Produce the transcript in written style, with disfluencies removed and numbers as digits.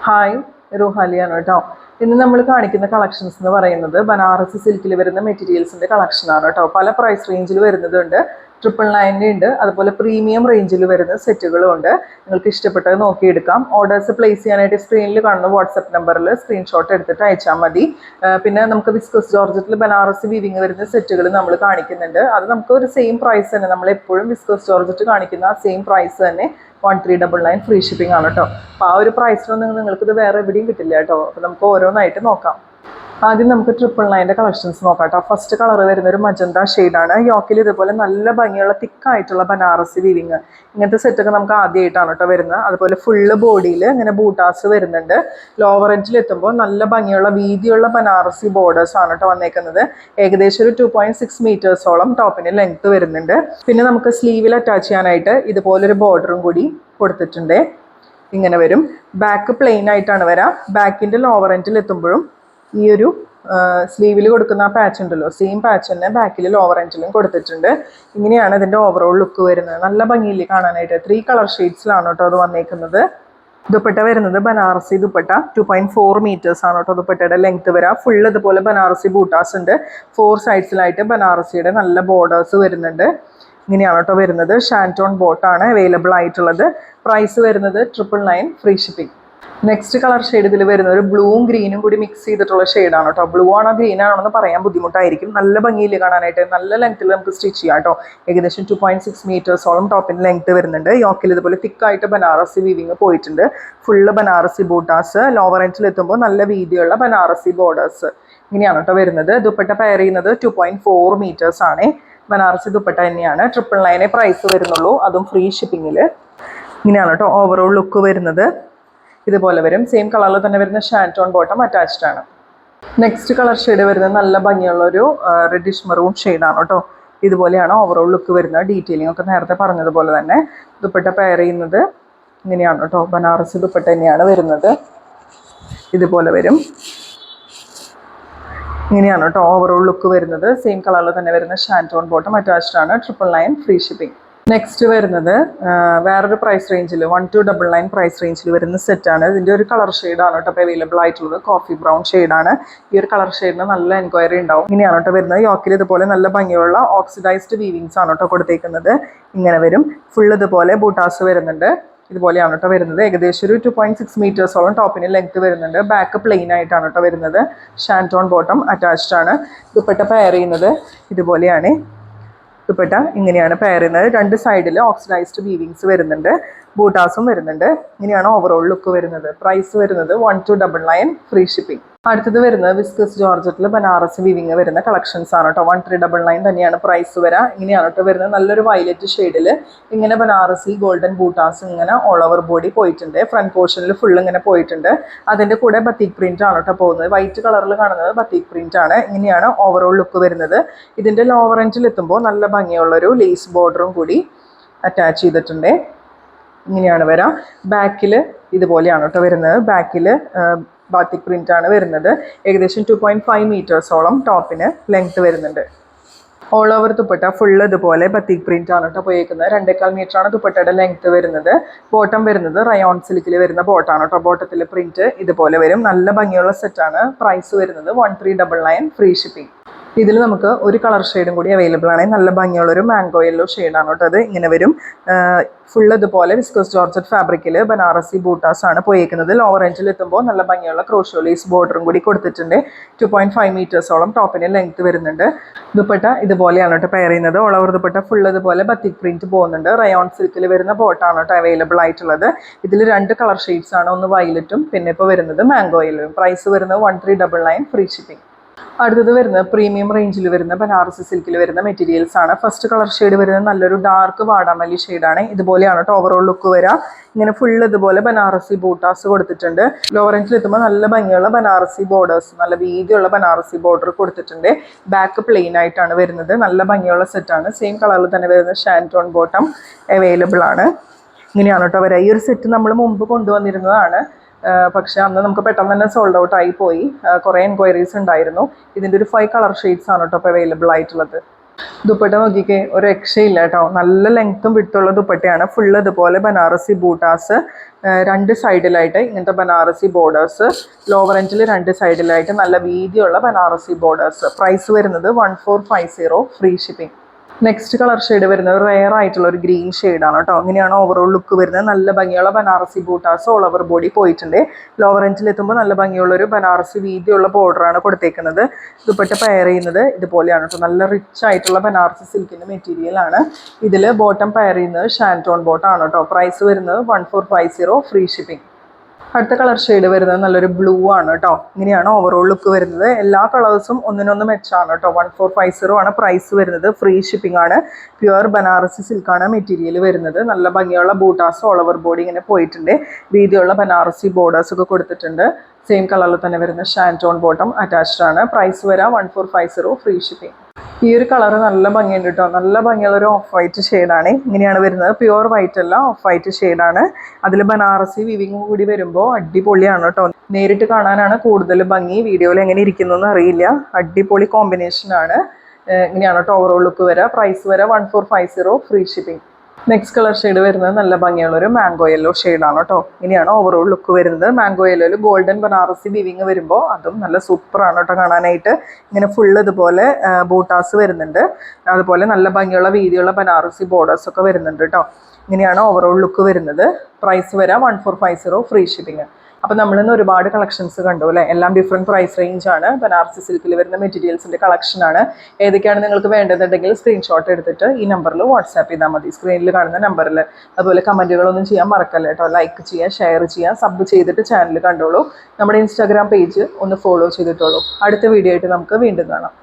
Hi, റുഹാലിയാണ് കേട്ടോ. ഇന്ന് നമ്മൾ കാണിക്കുന്ന കളക്ഷൻസ് എന്ന് പറയുന്നത് ബനാറസി സിൽക്കിൽ വരുന്ന മെറ്റീരിയൽസിന്റെ കളക്ഷനാണ് കേട്ടോ. പല പ്രൈസ് റേഞ്ചിൽ വരുന്നതുണ്ട്. 999 ഉണ്ട്, അതുപോലെ പ്രീമിയം റേഞ്ചിൽ വരുന്ന സെറ്റുകളും ഉണ്ട്. നിങ്ങൾക്ക് ഇഷ്ടപ്പെട്ടത് നോക്കിയെടുക്കാം. ഓർഡേഴ്സ് പ്ലേസ് ചെയ്യാനായിട്ട് സ്ക്രീനിൽ കാണുന്ന വാട്സപ്പ് നമ്പറിൽ സ്ക്രീൻഷോട്ട് എടുത്തിട്ട് അയച്ചാൽ മതി. പിന്നെ നമുക്ക് വിസ്കസ് ജോർജറ്റിൽ ബനാറസി വീവിങ് വരുന്ന സെറ്റുകൾ നമ്മൾ കാണിക്കുന്നുണ്ട്. അത് നമുക്ക് ഒരു സെയിം പ്രൈസ് തന്നെ, നമ്മൾ എപ്പോഴും വിസ്കസ് ജോർജറ്റ് കാണിക്കുന്ന ആ സെയിം പ്രൈസ് തന്നെ 1399 ഫ്രീ ഷിപ്പിംഗ് ആണ് കേട്ടോ. അപ്പോൾ ആ ഒരു പ്രൈസിലൊന്നും നിങ്ങൾക്കിത് വേറെ എവിടെയും കിട്ടില്ല കേട്ടോ. അപ്പോൾ നമുക്ക് ഓരോന്നായിട്ട് നോക്കാം. ആദ്യം നമുക്ക് 999 കളക്ഷൻസ് നോക്കാം കേട്ടോ. ഫസ്റ്റ് കളർ വരുന്ന ഒരു മജന്ത ഷെയ്ഡാണ്. യോക്കിൽ ഇതുപോലെ നല്ല ഭംഗിയുള്ള തിക്കായിട്ടുള്ള ബനാറസി വീവിങ്, ഇങ്ങനത്തെ സെറ്റൊക്കെ നമുക്ക് ആദ്യമായിട്ടാണ് കേട്ടോ വരുന്നത്. അതുപോലെ ഫുള്ള് ബോഡിയിൽ ഇങ്ങനെ ബൂട്ടാസ് വരുന്നുണ്ട്. ലോവർ എഡ്ജിൽ എത്തുമ്പോൾ നല്ല ഭംഗിയുള്ള വീതിയുള്ള ബനാറസി ബോർഡേഴ്സ് ആണ് കേട്ടോ വന്നേക്കുന്നത്. ഏകദേശം ഒരു 2.6 മീറ്റേഴ്സോളം ടോപ്പിന് ലെങ്ത് വരുന്നുണ്ട്. പിന്നെ നമുക്ക് സ്ലീവിൽ അറ്റാച്ച് ചെയ്യാനായിട്ട് ഇതുപോലൊരു ബോർഡറും കൂടി കൊടുത്തിട്ടുണ്ട്. ഇങ്ങനെ വരും. ബാക്ക് പ്ലെയിൻ ആയിട്ടാണ് വരാം. ബാക്കിൻ്റെ ലോവർ എൻഡിൽ എത്തുമ്പോഴും ഈ ഒരു സ്ലീവിൽ കൊടുക്കുന്ന ആ പാച്ച് ഉണ്ടല്ലോ, സെയിം പാച്ച് തന്നെ ബാക്കിൽ ലോവർ എൻഡിലും കൊടുത്തിട്ടുണ്ട്. ഇങ്ങനെയാണ് ഇതിൻ്റെ ഓവറോൾ ലുക്ക് വരുന്നത്. നല്ല ഭംഗിയില്ലേ കാണാനായിട്ട്. 3 കളർ ഷെയ്ഡ്സിലാണ് കേട്ടോ അത് വന്നേക്കുന്നത്. ദുപ്പട്ട വരുന്നത് ബനാറസി ദുപ്പട്ട 2.4 മീറ്റേഴ്സ് ആണ് കേട്ടോ ദുപ്പട്ടയുടെ ലെങ്ത് വരാം. ഫുള്ള് ഇതുപോലെ ബനാറസി ബൂട്ടാസ് ഉണ്ട്. 4 സൈഡ്സിലായിട്ട് ബനാറസിയുടെ നല്ല ബോർഡേഴ്സ് വരുന്നുണ്ട്. ഇങ്ങനെയാണ് കേട്ടോ വരുന്നത്. ഷാൻറ്റോൺ ബോട്ടാണ് അവൈലബിൾ ആയിട്ടുള്ളത്. പ്രൈസ് വരുന്നത് 999 free shipping. Next colour shade ഇതിൽ വരുന്നത് ഒരു ബ്ലൂവും ഗ്രീനും കൂടി മിക്സ് ചെയ്തിട്ടുള്ള ഷെയ്ഡാണ് കേട്ടോ. ബ്ലൂ ആണോ ഗ്രീൻ ആണോ എന്ന് പറയാൻ ബുദ്ധിമുട്ടായിരിക്കും. നല്ല ഭംഗിയിൽ കാണാനായിട്ട്, നല്ല ലെങ്ത്തിൽ നമുക്ക് സ്റ്റിച്ച് ചെയ്യാം കേട്ടോ. ഏകദേശം 2.6 മീറ്റേഴ്സോളം ടോപ്പിന് ലെങ്ത് വരുന്നുണ്ട്. യോക്കിൽ ഇതുപോലെ തിക്കായിട്ട് ബനാറസി വീവിങ് പോയിട്ടുണ്ട്. ഫുള്ള് ബനാറസി ബൂട്ടാസ്. ലോവർ എൻഡിൽ എത്തുമ്പോൾ നല്ല വീതിയുള്ള ബനാറസി ബോർഡേഴ്സ്. ഇങ്ങനെയാണ് കേട്ടോ വരുന്നത്. ദുപ്പട്ട പെയർ ചെയ്യുന്നത് 2.4 മീറ്റേഴ്സ് ആണ്. ബനാറസി ദുപ്പട്ട തന്നെയാണ്. 999 പ്രൈസ് വരുന്നുള്ളൂ, അതും ഫ്രീ ഷിപ്പിങ്ങിൽ. ഇങ്ങനെയാണ് കേട്ടോ ഓവറോൾ ലുക്ക് വരുന്നത്. ഇതുപോലെ വരും. സെയിം കളറിൽ തന്നെ വരുന്ന ഷാൻറ്റോൺ ബോട്ടം അറ്റാച്ച്ഡ് ആണ്. നെക്സ്റ്റ് കളർ ഷെയ്ഡ് വരുന്നത് നല്ല ഭംഗിയുള്ളൊരു റെഡിഷ് മെറൂൺ ഷെയ്ഡാണ് കേട്ടോ. ഇതുപോലെയാണ് ഓവറോൾ ലുക്ക് വരുന്നത്. ഡീറ്റെയിലിംഗ് ഒക്കെ നേരത്തെ പറഞ്ഞതുപോലെ തന്നെ. ദുപ്പട്ട പെയർ ചെയ്യുന്നത് ഇങ്ങനെയാണ് കേട്ടോ. ബനാറസി ദുപ്പട്ട തന്നെയാണ് വരുന്നത്. ഇതുപോലെ വരും. ഇങ്ങനെയാണ് കേട്ടോ ഓവറോൾ ലുക്ക് വരുന്നത്. സെയിം കളറിൽ തന്നെ വരുന്ന ഷാൻറ്റോൺ ബോട്ടം അറ്റാച്ച്ഡ് ആണ്. 999 ഫ്രീ ഷിപ്പിംഗ്. നെക്സ്റ്റ് വരുന്നത് വേറൊരു പ്രൈസ് റേഞ്ചിൽ 1299 പ്രൈസ് റേഞ്ചിൽ വരുന്ന സെറ്റാണ്. ഇതിൻ്റെ ഒരു കളർ ഷെയ്ഡാണ് കേട്ടോ ഇപ്പോൾ അവൈലബിൾ ആയിട്ടുള്ളത്. കോഫി ബ്രൗൺ ഷെയ്ഡാണ്. ഈ ഒരു കളർ ഷെയ്ഡിന് നല്ല എൻക്വയറി ഉണ്ടാവും. ഇങ്ങനെയാണ് കേട്ടോ വരുന്നത്. യോക്കിൽ ഇതുപോലെ നല്ല ഭംഗിയുള്ള ഓക്സിഡൈസ്ഡ് വീവിങ്സ് ആണ് കേട്ടോ കൊടുത്തേക്കുന്നത്. ഇങ്ങനെ വരും. ഫുൾ ഇതുപോലെ ബൂട്ടാസ് വരുന്നുണ്ട്. ഇതുപോലെയാണ് കേട്ടോ വരുന്നത്. ഏകദേശം ഒരു 2.6 മീറ്റേഴ്സോളം ടോപ്പിന് ലെങ്ത് വരുന്നുണ്ട്. ബാക്ക് പ്ലെയിൻ ആയിട്ടാണ് കേട്ടോ വരുന്നത്. ഷാൻറ്റോൺ ബോട്ടം അറ്റാച്ച്ഡ് ആണ്. ദുപ്പട്ട പെയർ ചെയ്യുന്നത് ഇതുപോലെയാണ്. ദുപ്പട്ട ഇങ്ങനെയാണ് പെയർ ചെയ്യുന്നത്. 2 സൈഡിൽ ഓക്സിഡൈസ്ഡ് വീവിങ്സ് വരുന്നുണ്ട്. ബൂട്ടാസും വരുന്നുണ്ട്. ഇങ്ങനെയാണ് ഓവറോൾ ലുക്ക് വരുന്നത്. പ്രൈസ് വരുന്നത് 1299 ഫ്രീ ഷിപ്പിംഗ്. അടുത്തത് വരുന്നത് വിസ്കസ് ജോർജറ്റിൽ ബനാറസി വീവിങ് വരുന്ന കളക്ഷൻസ് ആണ് കേട്ടോ. 1399 തന്നെയാണ് പ്രൈസ് വരാം. ഇങ്ങനെയാണ് കേട്ടോ വരുന്നത്. നല്ലൊരു വയലറ്റ് ഷെയ്ഡിൽ ഇങ്ങനെ ബനാറസി ഗോൾഡൻ ബൂട്ടാസ് ഇങ്ങനെ ഓൾ ഓവർ ബോഡി പോയിട്ടുണ്ട്. ഫ്രണ്ട് പോർഷനിൽ ഫുൾ ഇങ്ങനെ പോയിട്ടുണ്ട്. അതിൻ്റെ കൂടെ ബത്തീക് പ്രിന്റ് ആണ് കേട്ടോ പോകുന്നത്. വൈറ്റ് കളറിൽ കാണുന്നത് ബത്തീക് പ്രിന്റ് ആണ്. ഇങ്ങനെയാണ് ഓവറോൾ ലുക്ക് വരുന്നത്. ഇതിൻ്റെ ലോവർ എൻഡിൽ എത്തുമ്പോൾ നല്ല ഭംഗിയുള്ളൊരു ലേസ് ബോർഡറും കൂടി അറ്റാച്ച് ചെയ്തിട്ടുണ്ട്. ഇങ്ങനെയാണ് വരാം. ബാക്കിൽ ഇതുപോലെയാണ് കേട്ടോ വരുന്നത്. ബാക്കിൽ ബാത്തിക് പ്രിന്റ് ആണ് വരുന്നത്. ഏകദേശം 2.5 മീറ്റേഴ്സോളം ടോപ്പിന് ലെങ്ത് വരുന്നുണ്ട്. ഓൾ ഓവർ ദുപ്പട്ട ഫുള്ള് ഇതുപോലെ ബത്തീക് പ്രിന്റ് ആണ് കേട്ടോ പോയേക്കുന്നത്. 2.25 മീറ്റർ ആണ് ദുപ്പട്ടയുടെ ലെങ്ത് വരുന്നത്. ബോട്ടം വരുന്നത് റയോൺ സിൽക്കിൽ വരുന്ന ബോട്ടാണ് കേട്ടോ. ബോട്ടത്തിൽ പ്രിന്റ് ഇതുപോലെ വരും. നല്ല ഭംഗിയുള്ള സെറ്റാണ്. പ്രൈസ് വരുന്നത് 1399 ഫ്രീ ഷിപ്പിംഗ്. ഇതിൽ നമുക്ക് ഒരു കളർ ഷെയ്ഡും കൂടി അവൈലബിൾ ആണ്. നല്ല ഭംഗിയുള്ളൊരു മാംഗോ യെല്ലോ ഷെയ്ഡാണ് കേട്ടോ. അത് ഇങ്ങനെ വരും. ഫുള്ള് ഇതുപോലെ വിസ്കസ് ജോർജറ്റ് ഫാബ്രിക്കിൽ ബനാറസി ബൂട്ടാസ് ആണ് പോയേക്കുന്നത്. ലോവർ എൻഡിൽ എത്തുമ്പോൾ നല്ല ഭംഗിയുള്ള ക്രോഷോ ലേസ് ബോർഡറും കൂടി കൊടുത്തിട്ടുണ്ട്. 2.5 മീറ്റേഴ്സോളം ടോപ്പിന് ലെങ്ത് വരുന്നുണ്ട്. ദുപ്പട്ട ഇതുപോലെയാണ് കേട്ടോ പെയർ ചെയ്യുന്നത്. ഓൾ ഓവർ ദുപ്പട്ട ഫുള്ള് ഇതുപോലെ ബത്തിക് പ്രിന്റ് പോകുന്നുണ്ട്. റയോൺ സിൽക്കിൽ വരുന്ന ബോട്ടാണ് കേട്ടോ അവൈലബിൾ ആയിട്ടുള്ളത്. ഇതിൽ 2 കളർ ഷെയ്ഡ്സ് ആണ്. ഒന്ന് വയലറ്റും പിന്നെ ഇപ്പോൾ വരുന്നത് മാംഗോ യെല്ലോയും. പ്രൈസ് വരുന്നത് 1399 ഫ്രീ ഷിപ്പിംഗ്. അടുത്തത് വരുന്നത് പ്രീമിയം റേഞ്ചിൽ വരുന്ന ബനാറസി സിൽക്കിൽ വരുന്ന മെറ്റീരിയൽസ് ആണ്. ഫസ്റ്റ് കളർ ഷെയ്ഡ് വരുന്നത് നല്ലൊരു ഡാർക്ക് വാടാമല്ലി ഷെയ്ഡാണ്. ഇതുപോലെയാണ് കേട്ടോ ഓവറോൾ ലുക്ക് വരാം. ഇങ്ങനെ ഫുള്ള് ഇതുപോലെ ബനാറസി ബൂട്ടാസ് കൊടുത്തിട്ടുണ്ട്. ലോവർ എൻഡിൽ എത്തുമ്പോൾ നല്ല ഭംഗിയുള്ള ബനാറസി ബോർഡേഴ്സ്, നല്ല വീതിയുള്ള ബനാറസി ബോർഡർ കൊടുത്തിട്ടുണ്ട്. ബാക്ക് പ്ലെയിൻ ആയിട്ടാണ് വരുന്നത്. നല്ല ഭംഗിയുള്ള സെറ്റാണ്. സെയിം കളറിൽ തന്നെ വരുന്ന ഷാൻറ്റോൺ ബോട്ടം അവൈലബിൾ ആണ്. ഇങ്ങനെയാണ് കേട്ടോ വരാം. ഈ ഒരു സെറ്റ് നമ്മൾ മുമ്പ് കൊണ്ടുവന്നിരുന്നതാണ്. പക്ഷെ അന്ന് നമുക്ക് പെട്ടെന്ന് തന്നെ സോൾഡ് ഔട്ട് ആയി പോയി. കുറേ എൻക്വയറീസ് ഉണ്ടായിരുന്നു. ഇതിൻ്റെ ഒരു 5 കളർ ഷെയ്ഡ്സ് ആണ് കേട്ടോ ഇപ്പോൾ അവൈലബിൾ ആയിട്ടുള്ളത്. ദുപ്പട്ട നോക്കിക്കേ, ഒരു രക്ഷയില്ല കേട്ടോ. നല്ല ലെങ്ത്തും വിട്ടുള്ള ദുപ്പട്ടയാണ്. ഫുള്ള് ഇതുപോലെ ബനാറസി ബൂട്ടാസ്, രണ്ട് സൈഡിലായിട്ട് ഇങ്ങനത്തെ ബനാറസി ബോർഡേഴ്സ്, ലോവർ എൻഡിൽ രണ്ട് സൈഡിലായിട്ട് നല്ല വീതിയുള്ള ബനാറസി ബോർഡേഴ്സ്. പ്രൈസ് വരുന്നത് 1450, free shipping. Next colour shade വരുന്നത് റെയർ ആയിട്ടുള്ള ഒരു ഗ്രീൻ ഷെയ്ഡാണ് കേട്ടോ. ഇങ്ങനെയാണ് ഓവറോൾ ലുക്ക് വരുന്നത്. നല്ല ഭംഗിയുള്ള ബനാറസി ബൂട്ടാസ് ഓൾ ഓവർ ബോഡി പോയിട്ടുണ്ട്. ലോവർ എൻഡിൽ എത്തുമ്പോൾ നല്ല ഭംഗിയുള്ള ഒരു ബനാറസി വീതിയുള്ള ബോർഡറാണ് കൊടുത്തേക്കുന്നത്. ദുപ്പട്ട പെയർ ചെയ്യുന്നത് ഇതുപോലെയാണ് കേട്ടോ. നല്ല റിച്ച് ആയിട്ടുള്ള ബനാറസി സിൽക്കിൻ്റെ മെറ്റീരിയൽ ആണ്. ഇതിൽ ബോട്ടം പെയർ ചെയ്യുന്നത് ഷാൻറ്റോൺ ബോട്ടം ആണ് കേട്ടോ. പ്രൈസ് വരുന്നത് 1450, ഫ്രീ ഷിപ്പിംഗ്. അടുത്ത കളർ ഷെയ്ഡ് വരുന്നത് നല്ലൊരു ബ്ലൂ ആണ് കേട്ടോ. ഇങ്ങനെയാണ് ഓവറോൾ ലുക്ക് വരുന്നത്. എല്ലാ കളേഴ്സും ഒന്നിനൊന്ന് മെച്ചാണ് കേട്ടോ. 1450 ആണ് പ്രൈസ് വരുന്നത്. ഫ്രീ ഷിപ്പിംഗ് ആണ്. പ്യുവർ ബനാറസി സിൽക്കാണ് മെറ്റീരിയൽ വരുന്നത്. നല്ല ഭംഗിയുള്ള ബൂട്ടാസ് ഓൾ ഓവർ ബോഡി ഇങ്ങനെ പോയിട്ടുണ്ട്. വീതിയുള്ള ബനാറസി ബോർഡേഴ്സ് ഒക്കെ കൊടുത്തിട്ടുണ്ട്. സെയിം കളറിൽ തന്നെ വരുന്ന ഷാൻറ്റോൺ ബോട്ടം അറ്റാച്ച്ഡ് ആണ്. പ്രൈസ് വരാം 1450, ഫ്രീ ഷിപ്പിംഗ്. ഈ ഒരു കളർ നല്ല ഭംഗിയുണ്ട് കേട്ടോ. നല്ല ഭംഗിയുള്ള ഒരു ഓഫ് വൈറ്റ് ഷെയ്ഡാണ്. ഇങ്ങനെയാണ് വരുന്നത്. പ്യുവർ വൈറ്റ് അല്ല, ഓഫ് വൈറ്റ് ഷെയ്ഡാണ്. അതിൽ ബനാറസി വിവിങ് കൂടി വരുമ്പോൾ അടിപൊളിയാണ് കേട്ടോ. നേരിട്ട് കാണാനാണ് കൂടുതൽ ഭംഗി. വീഡിയോയിൽ എങ്ങനെ ഇരിക്കുന്നു എന്ന് അറിയില്ല. അടിപൊളി കോമ്പിനേഷനാണ്. ഇങ്ങനെയാണ് കേട്ടോ ഓവറോൾ ലുക്ക് വരിക. പ്രൈസ് വരെ 1450, free shipping. Next colour shade വരുന്നത് നല്ല ഭംഗിയുള്ള ഒരു മാംഗോ യെല്ലോ ഷെയ്ഡാണ് കേട്ടോ. ഇങ്ങനെയാണ് ഓവറോൾ ലുക്ക് വരുന്നത്. മാംഗോ യെല്ലോയിൽ ഗോൾഡൻ ബനാറസി വിവിങ് വരുമ്പോൾ അതും നല്ല സൂപ്പറാണ് കേട്ടോ കാണാനായിട്ട്. ഇങ്ങനെ ഫുള്ള് ഇതുപോലെ ബൂട്ടാസ് വരുന്നുണ്ട്. അതുപോലെ നല്ല ഭംഗിയുള്ള വീതിയുള്ള ബനാറസി ബോർഡേഴ്സ് ഒക്കെ വരുന്നുണ്ട് കേട്ടോ. ഇങ്ങനെയാണ് ഓവറോൾ ലുക്ക് വരുന്നത്. പ്രൈസ് വരാം 1450, ഫ്രീ ഷിപ്പിംഗ്. അപ്പോൾ നമ്മളിന്ന് ഒരുപാട് കളക്ഷൻസ് കണ്ടു അല്ലേ. എല്ലാം ഡിഫറെൻറ്റ് പ്രൈസ് റേഞ്ച് ആണ്. ബനാറസി സിൽക്കിൽ വരുന്ന മെറ്റീരിയൽസിൻ്റെ കളക്ഷനാണ്. ഏതൊക്കെയാണ് നിങ്ങൾക്ക് വേണ്ടതുണ്ടെങ്കിൽ സ്ക്രീൻഷോട്ട് എടുത്തിട്ട് ഈ നമ്പറിൽ വാട്സാപ്പ് ചെയ്താൽ മതി. സ്ക്രീനിൽ കാണുന്ന നമ്പറിൽ. അതുപോലെ കമൻറ്റുകളൊന്നും ചെയ്യാൻ മറക്കല്ല കേട്ടോ. ലൈക്ക് ചെയ്യുക, ഷെയർ ചെയ്യുക, സബ് ചെയ്തിട്ട് ചാനൽ കണ്ടോളൂ. നമ്മുടെ ഇൻസ്റ്റാഗ്രാം പേജ് ഒന്ന് ഫോളോ ചെയ്തിട്ടോളൂ. അടുത്ത വീഡിയോ ആയിട്ട് നമുക്ക് വീണ്ടും കാണാം.